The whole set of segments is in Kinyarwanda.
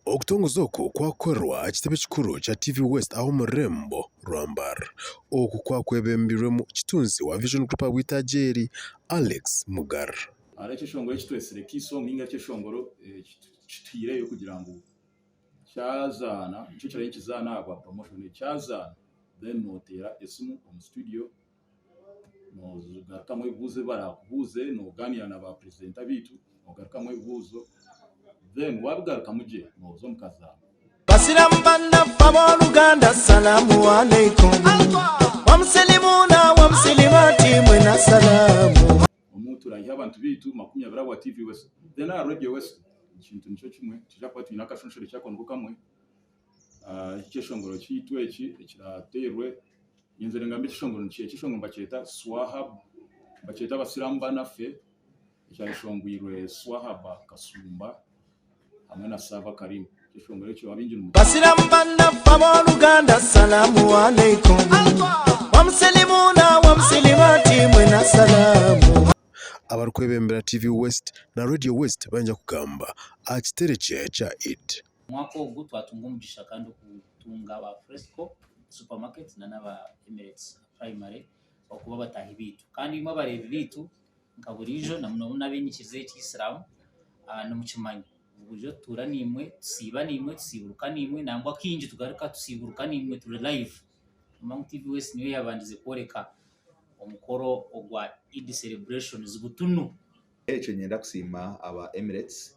Okutongozaoko kwakorwa ekitebe kikuru kya TV West aho murembo Rwambara oku kwakwebembirwemu kitunzi wa Vision Group abwitageri Alex Mugara areke shongoro kitwesere kiso minga cyeshongoro kitireyo kugira ngo cyazana cyo cyari kizana aba promotion cyazana then notera esimu mu studio no garuka mu ibuze barakubuze no ganira na ba president bitu no garuka mu ibuzo then wabgaruka muje muzo mukazana abasiraamu bannaffe abooluganda salaamu aleikum wamusilimuna wamusilimaati mwena salaamu omuntu rahi abantu bitu 20 wa TV West then radio West ikintu nico kimwe kijakwa twina kashonshore cyakondo kamwe icyeshongoro cyitwe ekiraterwe yinzere ngambe cyeshongoro niciye cyeshongoro mbaceta swahab baceta abasiraamu bannaffe icyashongwirwe swahaba kasumba hamwe na sava karimu cyeshongoro cyo abinjira mu abasiraamu bannaffe abooluganda salaamu aleikum wamusilimuna wamusilimaati mwena salaamu abarukwebembera TV West na Radio West banja kugamba Ekiterekye kya Eid mwaka ogu twatunga umugisha kandi kutunga aba Fresco supermarket na n'aba Emirates primary okuba batahi bitu kandi imwe barebe bitu nkaburijo namuna benyikize cy'Islam no mukimanyi uburyo tura nimwe siba nimwe siburuka nimwe nangwa kinji tugaruka tusiburuka nimwe turi live mu TV West niyo yabandize koreka omukoro ogwa Eid celebrations butunu echo nyenda kusima aba Emirates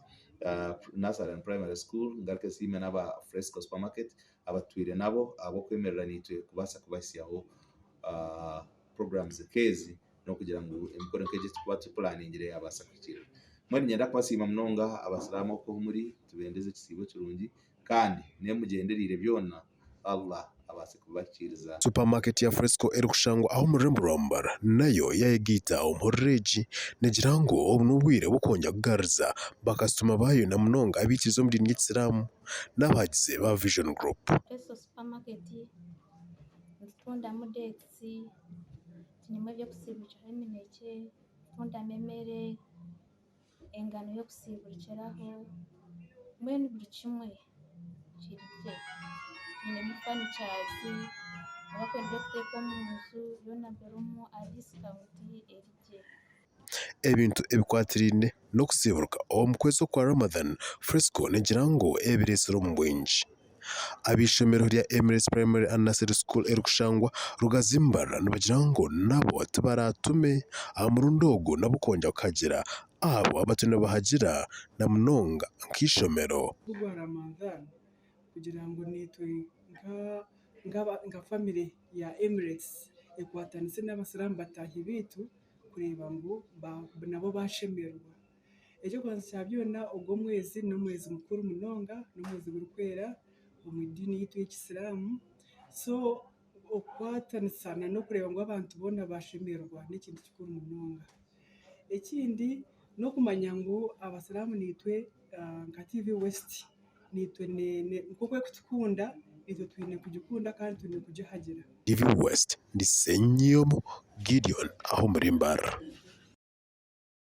Nursery and Primary School ngaruke sima n'aba Fresco supermarket abatwire nabo abo kwemerera nitwe kubasa kubasiyaho programs kezi no kugira ngo emikoro nkeje tuba planning abasa kwikira mwari nyenda kwasima mnonga abasiraamu ko muri tubendeze kisibo kirungi kandi ne mugenderire byona Allah abase kubakiriza supermarket ya Fresco erukushangwa aho murembo Rwambara nayo yayegita umureji negirango obunubwire bukonja kugarza bakastuma bayo na mnonga abikizo muri Nyitsiramu n'abagize ba Vision Group Fresco supermarket tunda mudexi nyuma byo kusibukira imineke tunda memere engano yo kusibukiraho mwene buri kimwe kirike ni mufani cyazi abakwenda guteka mu nzu yona berumo adiscount erike ebintu ebikwatirine no kusiburuka owo mukwezo kwa Ramadhan Fresco negirango ebiresero mu bwenji abishomero rya Emirates Primary and Nursery School erukushangwa rugazimbara nabagirango nabo tubaratume amurundogo nabukonja ukagira abo abatune bahagira na mnonga nkishomero rwa Ramadhan kugira ngo nitwe nga family ya Emirates ekwatanise n'abasiraamu batahi bitu kureba ngo nabo bashemerwa ejo kwanza cyabyona ubwo mwezi no mwezi mukuru munonga no mwezi gurukwera mu dini yitu y'Isilamu so okwatanisana no kureba ngo abantu bona bashemerwa n'ikindi kikuru munonga ekindi no kumanya ngo abasiraamu nitwe nka TV West nitwe nk'uko kutukunda nitwe twine kugikunda kandi twine kugihagira TV West ndi Senyomo Gideon aho muri Mbarara.